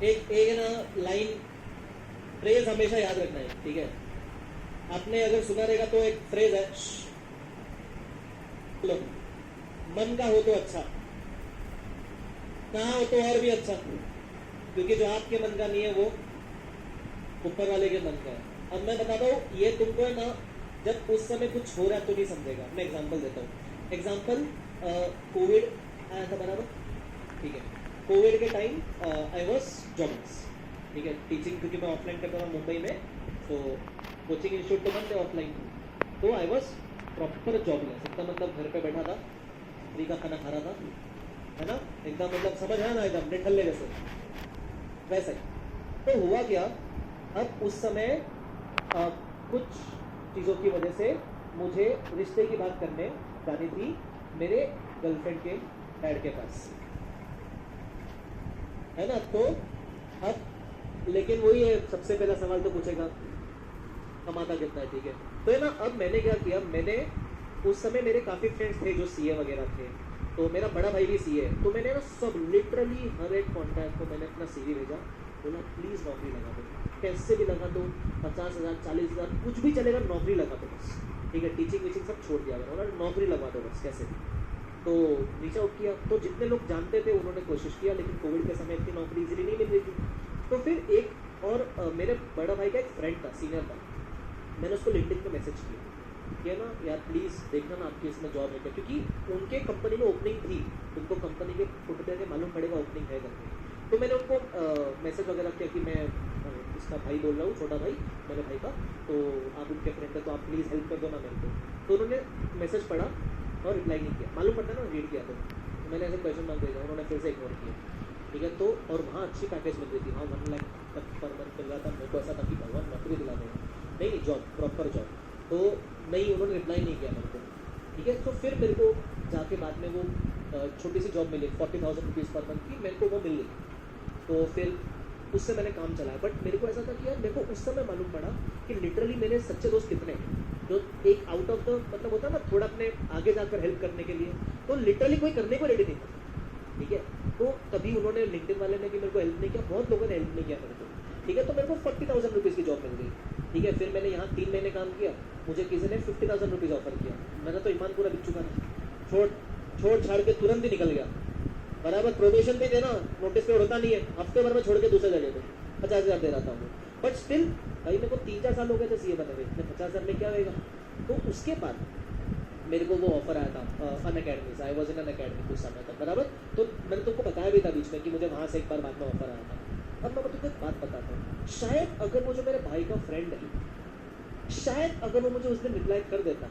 एक है ना लाइन, फ्रेज हमेशा याद रखना है, ठीक है। आपने अगर सुना रहेगा तो एक फ्रेज है, लो मन का हो तो अच्छा, ना हो तो और भी अच्छा, क्योंकि जो आपके मन का नहीं है वो ऊपर वाले के मन का है। अब मैं बताता हूँ, ये तुमको है ना जब उस समय कुछ हो रहा है तो नहीं समझेगा। मैं एग्जांपल देता हूँ। एग्जांपल, कोविड आया था बराबर, ठीक है। कोविड के टाइम आई वॉज जॉब्स, ठीक है, टीचिंग, क्योंकि मैं ऑफलाइन करता था मुंबई में, तो कोचिंग इंस्टीट्यूट तो बंद है ऑफलाइन, तो आई वॉज प्रॉपर जॉबलेस, एकदम मतलब घर पे बैठा था, फ्री का खाना खा रहा था, है ना, एकदम मतलब समझ आया ना, एकदम निठल्ले जैसे वैसे। तो हुआ क्या, अब उस समय कुछ चीज़ों की वजह से मुझे रिश्ते की बात करने जानी थी मेरे गर्लफ्रेंड के डैड के पास, है ना। तो अब लेकिन वही है, सबसे पहला सवाल तो पूछेगा कमाता कितना है, ठीक है। तो है ना, अब मैंने क्या किया, मैंने उस समय मेरे काफ़ी फ्रेंड्स थे जो सीए वगैरह थे, तो मेरा बड़ा भाई भी सीए है, तो मैंने ना सब लिटरली हर एक कॉन्टैक्ट को मैंने अपना सीवी भेजा, बोला प्लीज़ नौकरी लगा दो, कैसे भी लगा दो, 50,000 40,000 कुछ भी चलेगा, नौकरी लगा दो बस, ठीक है। टीचिंग वीचिंग सब छोड़ दिया मैंने, नौकरी लगवा दो बस कैसे भी। तो रीच आउट किया, तो जितने लोग जानते थे उन्होंने कोशिश किया, लेकिन कोविड के समय इतनी नौकरी इजीली नहीं मिल रही थी। तो फिर एक और मेरे बड़ा भाई का एक फ्रेंड था, सीनियर था, मैंने उसको लिंक्डइन पे मैसेज किया कि है ना यार प्लीज़ देखना ना आपकी इसमें जॉब है क्या, क्योंकि उनके कंपनी में ओपनिंग थी, उनको कंपनी के फुटते के मालूम पड़ेगा ओपनिंग है करके। तो मैंने उनको मैसेज वगैरह किया कि मैं इसका भाई बोल रहा हूँ, छोटा भाई मेरे भाई का, तो आप उनके फ्रेंड है तो आप प्लीज़ हेल्प कर दो ना मेरे को। तो उन्होंने मैसेज पढ़ा और रिप्लाई नहीं किया, मालूम पड़ता ना रीड किया, तो मैंने ऐसे क्वेश्चन मार्क भेजा, उन्होंने फिर से इग्नोर किया, ठीक है। तो और वहाँ अच्छी पैकेज मिल रही थी, हाँ 1 लाख तक पर मंथ मिल रहा था। मेरे को ऐसा था कि भगवान नौकरी दिला देगा, नहीं जॉब, प्रॉपर जॉब, तो नहीं, उन्होंने रिप्लाई नहीं किया मेरे को, ठीक है। तो फिर मेरे को जाके बाद में वो छोटी सी जॉब मिली 40,000 रुपीज़ पर मंथ की, मेरे को वो मिल गई। तो फिर उससे मैंने काम चलाया, बट मेरे को ऐसा था कि यार मेरे को उस समय मालूम पड़ा कि लिटरली मेरे सच्चे दोस्त कितने हैं, जो एक आउट ऑफ द मतलब होता है ना थोड़ा अपने आगे जाकर हेल्प करने के लिए, तो लिटरली कोई करने को रेडी नहीं था, ठीक है। तो कभी उन्होंने लिंक्डइन वाले ने भी मेरे को हेल्प नहीं किया, बहुत लोगों ने हेल्प नहीं किया मेरे को, ठीक है। तो मेरे को 40,000 रुपीज़ की जॉब मिल गई, ठीक है। फिर मैंने यहाँ 3 महीने काम किया, मुझे किसी ने 50,000 रुपीज़ ऑफर किया, मैंने तो ईमान पूरा बिक चुका था, छोड़ छाड़ के तुरंत ही निकल गया, बराबर। प्रोबेशन भी देना, नोटिस पीरियड होता नहीं है, हफ्ते भर में छोड़ के दूसरे जगह पे 50,000 दे रहा था वो, बट स्टिल भाई मेरे को 3-4 साल हो गए थे सीए बने हुए, इतने 50,000 में क्या होएगा। तो उसके बाद मेरे को वो ऑफर आया था अन अकेडमी से, I was in on academy कुछ समय तक, बराबर। तो मैंने तुमको बताया भी था बीच में कि मुझे वहाँ से एक बार बाद में ऑफर आया था। अब मैं तुमको एक बात बताता हूँ, शायद अगर वो जो मेरे भाई का फ्रेंड है, शायद अगर वो मुझे उस दिन रिप्लाई कर देता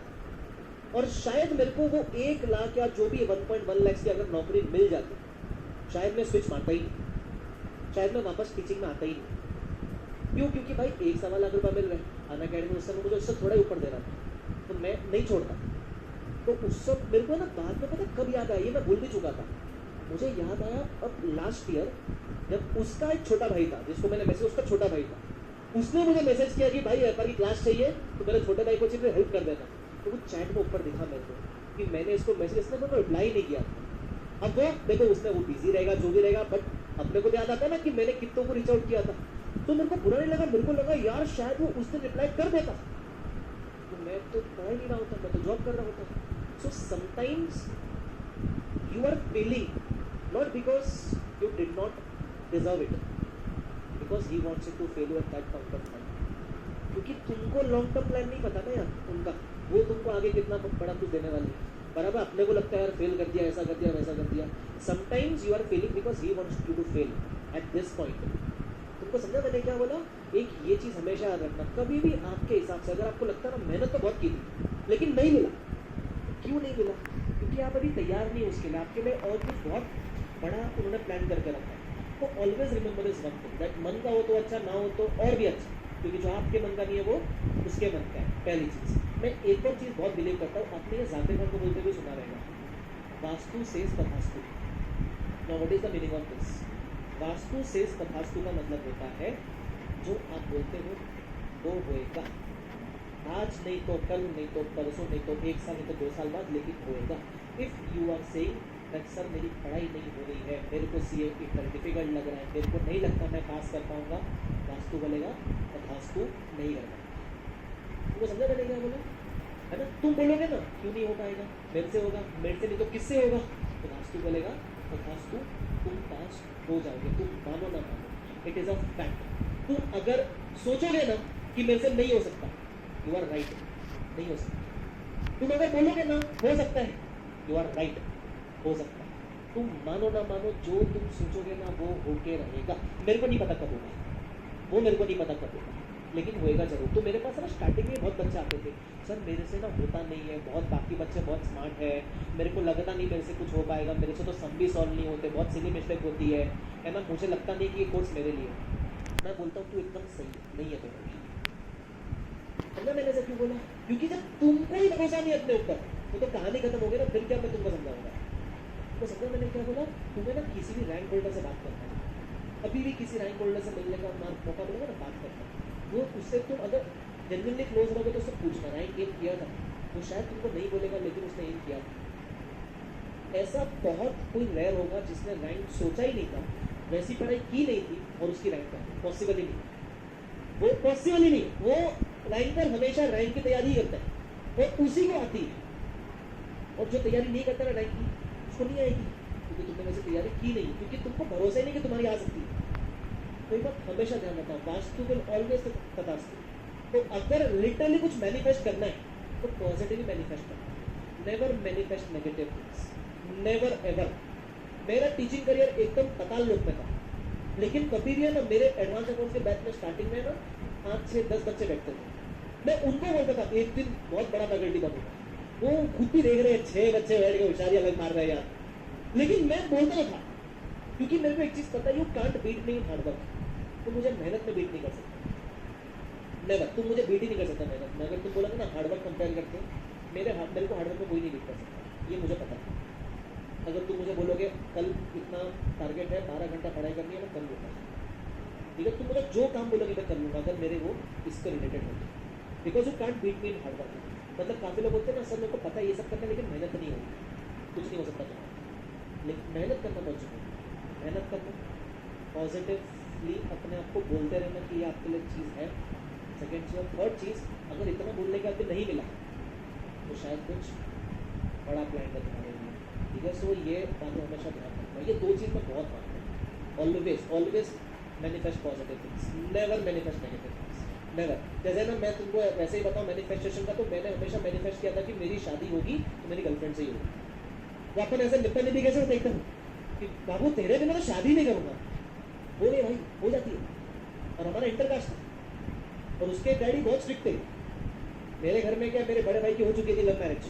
और शायद मेरे को वो 1 लाख या जो भी 1.1 लाख की अगर नौकरी मिल जाती, शायद मैं स्विच मारता ही नहीं, शायद मैं वापस टीचिंग में आता ही नहीं। क्यों? क्योंकि भाई 1-1.25 लाख रुपये मिल रहे हैं, अन अकेडमी उस समय मुझे उससे थोड़ा ही ऊपर दे रहा था, तो मैं नहीं छोड़ता। तो उस सब मेरे को ना बाद में पता कब याद आया, ये मैं भूल भी चुका था, मुझे याद आया अब लास्ट ईयर, जब उसका एक छोटा भाई था जिसको मैंने मैसेज, उसका छोटा भाई था, उसने मुझे मैसेज किया कि भाई एपर की क्लास चाहिए तो मेरे छोटे भाई को चाहिए हेल्प कर देना। तो वो चैट में ऊपर दिखा मेरे को कि मैंने इसको मैसेज, इसने मेरे को रिप्लाई नहीं किया। अब वो देखो उसने वो बिजी रहेगा जो भी रहेगा, बट अपने को याद आता है ना कि मैंने कितनों को रीच आउट किया था, तो मेरे को बुरा नहीं लगा, मेरे को लगा यार शायद वो उसने रिप्लाई कर देता, तो मैं तो पढ़ नहीं रहा होता, मैं तो जॉब कर रहा होता। So sometimes you are failing not because you did not deserve it, because he wants you to fail you at that point of time, क्योंकि तुमको लॉन्ग टर्म प्लान नहीं पता ना यार उनका, वो तुमको आगे कितना बड़ा कुछ देने वाली है, बराबर। अपने को लगता है यार फेल कर दिया, ऐसा कर दिया, वैसा कर दिया। Sometimes you are failing because he wants you to fail at this point. तुमको समझा मैंने क्या बोला? एक ये चीज़ हमेशा याद रखना, कभी भी आपके हिसाब से अगर आपको लगता है ना मेहनत तो बहुत की थी लेकिन नहीं मिला, क्यों नहीं मिला? क्योंकि आप अभी तैयार नहीं हो उसके लिए, आपके लिए और कुछ बहुत बड़ा उन्होंने प्लान करके रखा है। तो always remember is one thing that मन का हो तो अच्छा, ना हो तो और भी अच्छा, क्योंकि जो आपके मन का नहीं है वो उसके मन का है। पहली चीज़ मैं एक और चीज़ बहुत बिलीव करता हूँ, आपने ये जाकिर खान को बोलते हुए सुना रहेगा, वास्तु सेज तथास्तु। Now what is the meaning of this? Vastu says तथास्तु का मतलब होता है जो आप बोलते हो वो होएगा, आज नहीं तो कल, नहीं तो परसों, नहीं तो 1 साल, नहीं तो 2 साल बाद, लेकिन होएगा। If you are saying that sir मेरी पढ़ाई नहीं हो रही है, मेरे को सीए की डिफिकल्ट लग रहा है, मेरे को नहीं लगता मैं पास कर पाऊंगा। वास्तु बोलेगा तथास्तु नहीं कर पाएगा। तुमको समझा मैंने क्या बोला है ना? तुम बोलोगे ना क्यों नहीं हो पाएगा, मेरे से होगा, मेरे से नहीं तो किससे होगा? तो वास्तु बोलेगा तथास्तु, तुम पास हो जाओगे, तुम मानो ना मानो, इट इज अ फैक्ट। तुम अगर सोचोगे ना कि मेरे से नहीं हो सकता, यू आर राइट, नहीं हो सकता। तुम अगर बोलोगे ना हो सकता है, यू आर राइट, हो सकता है। तुम मानो ना मानो, जो तुम सोचोगे ना वो होके रहेगा। मेरे को नहीं पता कब होगा, वो मेरे को नहीं पता कब होगा, लेकिन होएगा जरूर। तो मेरे पास ना स्टार्टिंग में बहुत बच्चे आते थे, सर मेरे से ना होता नहीं है, बहुत बाकी बच्चे बहुत स्मार्ट है, मेरे को लगता नहीं मेरे से कुछ हो पाएगा, मेरे से तो सम भी सॉल्व नहीं होते, बहुत सिली मिस्टेक होती है ना, मुझे लगता नहीं कि ये कोर्स मेरे लिए है। मैं बोलता हूँ तू एकदम सही नहीं है तुम्हारे लिए। समझा मैंने से क्यों बोला? क्योंकि जब तुमको ही भरोसा नहीं अपने ऊपर, तो कहानी खत्म हो गई ना, फिर क्या मैं तुमको समझाऊंगा? तो समझा मैंने क्या बोला? तुम्हें ना किसी भी रैंक होल्डर से बात करना है, अभी भी किसी रैंक होल्डर से मिलने का मौका मिलेगा ना, बात करना, वो उससे तुम अगर जेन्युइनली क्लोज रहोगे तो उससे पूछना रैंक एम किया था, वो शायद तुमको नहीं बोलेगा लेकिन उसने एम किया था। ऐसा बहुत कोई रेयर होगा जिसने रैंक सोचा ही नहीं था, वैसी पढ़ाई की नहीं थी और उसकी रैंक है, पॉसिबल ही नहीं, वो पॉसिबल ही नहीं। वो रैंकर हमेशा रैंक की तैयारी ही करता है और उसी को आती है, और जो तैयारी नहीं करता ना रैंक की, उसको नहीं आएगी, क्योंकि तुमने वैसे तैयारी की नहीं, क्योंकि तुमको भरोसा ही नहीं कि तुम्हारी आ सकती है। तो एक बात हमेशा ध्यान रखना, वास्तु विल ऑलवेज तथास्तु। तो अगर लिटरली कुछ मैनिफेस्ट करना है तो पॉजिटिवली मैनिफेस्ट करना, never manifest negative things, never ever. मेरा टीचिंग करियर एकदम तकाल लोक में था, लेकिन कभी भी है ना, मेरे एडवांस अकाउंट के बैच में स्टार्टिंग में ना 5 6 10 बच्चे बैठते थे, मैं उनको बोलता था एक दिन बहुत बड़ा फैकल्टी बनूंगा। वो खुद भी देख रहे हैं 6 बच्चे बैठ के होशियारी अलग मार रहे हैं यार, लेकिन मैं बोलता था क्योंकि मेरे को एक चीज पता है, you can't beat me in hard work. तुम मुझे मेहनत में बीट नहीं कर सकते, नेवर, तुम मुझे बीट ही नहीं कर सकता मेहनत में। अगर तुम बोलोगे ना हार्ड वर्क कंपेयर करते, मेरे को हार्ड वर्क में कोई नहीं बीट कर सकता, ये मुझे पता है। अगर तुम मुझे बोलोगे कल इतना टारगेट है, 12 घंटा पढ़ाई करनी है, मैं कर लूँगा, ठीक है? तुम मुझे जो काम बोलोगे मैं कर लूँगा, अगर मेरे वो इससे रिलेटेड होगी, because you can't beat me in hard work. मतलब काफ़ी लोग होते हैं ना, सर मेरे को पता है ये सब करना है लेकिन मेहनत नहीं होगी, कुछ नहीं हो सकता तुम्हारा, लेकिन मेहनत करना बहुत जरूरी है। मेहनत करना, पॉजिटिवली अपने आप को बोलते रहना कि ये आपके लिए चीज़ है। सेकेंड चीज़, थर्ड चीज़, अगर इतना बोलने के बाद भी नहीं मिला तो शायद कुछ बड़ा प्लान है तुम्हारे लिए, ठीक है? सो ये बातें हमेशा ध्यान रखना, ये 2 चीज़ मैं बहुत मानता हूँ। Always manifest positive things, never manifest negative things, never. जैसे ना मैं तुमको वैसे ही बताऊँ मैनिफेस्टेशन का, तो मैंने हमेशा मैनिफेस्ट किया था कि मेरी शादी होगी तो मेरी गर्लफ्रेंड से ही होगी। वो अपन ऐसे निपटने भी कैसे देखता हूँ कि बाबू तेरे बिना तो शादी नहीं करूँगा, बोले भाई हो जाती है। और हमारा इंटरकास्ट था और उसके डैडी बहुत स्ट्रिक्ट थे। मेरे घर में क्या, मेरे बड़े भाई की हो चुकी थी लव मैरिज,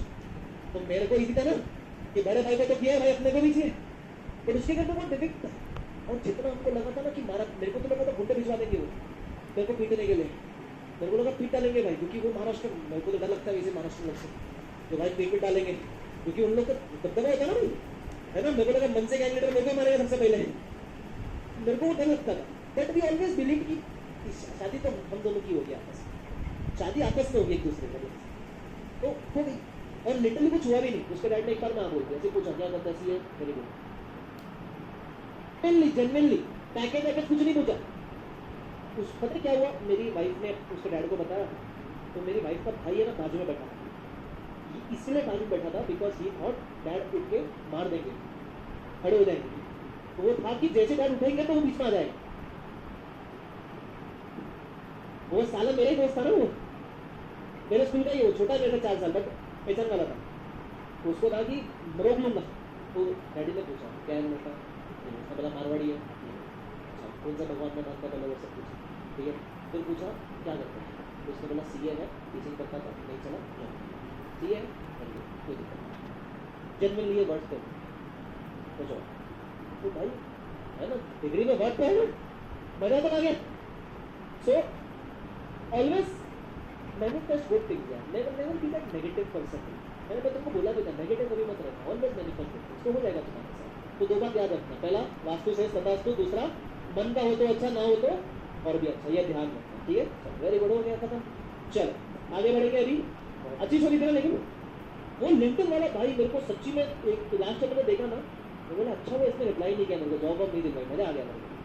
तो मेरे को इजी था ना कि बड़े भाई को तो किया है, भाई अपने को भी चाहिए, बट उसके घर में बहुत डिफिकल्ट था। और जितना हमको लगा था ना कि मेरे को तो लगा था गुंडे भिजवा देंगे वो मेरे को पीटने के लिए, मेरे को लगा पीट डालेंगे भाई, क्योंकि वो महाराष्ट्र, मेरे को तो डर लगता है वैसे महाराष्ट्र लोग से, तो भाई पीट डालेंगे, क्योंकि उन लोग का दबदबा होता ना भाई, है ना? मेरे को लगा मन से कैंडिडेट मेरे को मारेगा सबसे पहले, मेरे को वो डर लगता था। बट वी ऑलवेज बिलीव कि शादी तो हम दोनों की होगी, आपस में शादी आपस में होगी एक दूसरे को, तो हो गई। और लिटरली कुछ हुआ भी नहीं, उसके डैड ने एक बार मैं बोल दिया, ऐसे पूछा क्या करता है, CA, very good, genuinely package कुछ नहीं पूछा। उस पता क्या हुआ, मेरी वाइफ ने उसके डैड को बताया, तो मेरी वाइफ का भाई है ना बाजू में बैठा था, इसलिए बाजू में बैठा था बिकॉज ही थॉट डैड उठ के मार देंगे, खड़े हो जाएंगे, तो वो था कि जैसे डैड उठेंगे तो वो बीच में आ जाएगा। वो साला मेरा ही दोस्त था ना, वो मेरे स्कूल का ही, वो छोटा मेरे 4 साल, बट पहचान वाला था, तो उसको था कि रोक लूंगा। तो डैडी ने पूछा क्या है बेटा, उसने बोला मारवाड़ी है, अच्छा कौन सा भगवान में मानता, पहले वो सब पूछा, ठीक है? फिर पूछा क्या करता है, तो उसने बोला सीए है, टीचिंग करता था, नहीं चला, सीए है, कोई दिक्कत नहीं, जेन्युइनली ये वर्ड पे पूछो, तो भाई है ना, डिग्री में वर्ड पे है ना, मजा तो आ गया। So always manifest good things यार, never be that negative person. मैंने तुमको बोला भी था नेगेटिव कभी मत रहना, ऑलवेज मैनिफेस्ट गुड थिंग्स, तो हो जाएगा तुम्हारे साथ। तो 2 बात याद रखना, पहला वास्तु से तथास्तु, दूसरा मन का हो तो अच्छा, ना हो तो और भी अच्छा, ये ध्यान रखना, ठीक है? वेरी गुड, हो गया खत्म। चलो आगे बढ़ेंगे। अभी अच्छी छोरी थी ना, लेकिन वो लिंटन वाला भाई मेरे को सच्ची में एक लास्ट टाइम मैंने देखा ना, तो बोला अच्छा हुआ इसने रिप्लाई नहीं किया मेरे को, जॉब वॉब नहीं दिलवाई, मजा आ गया मेरे को।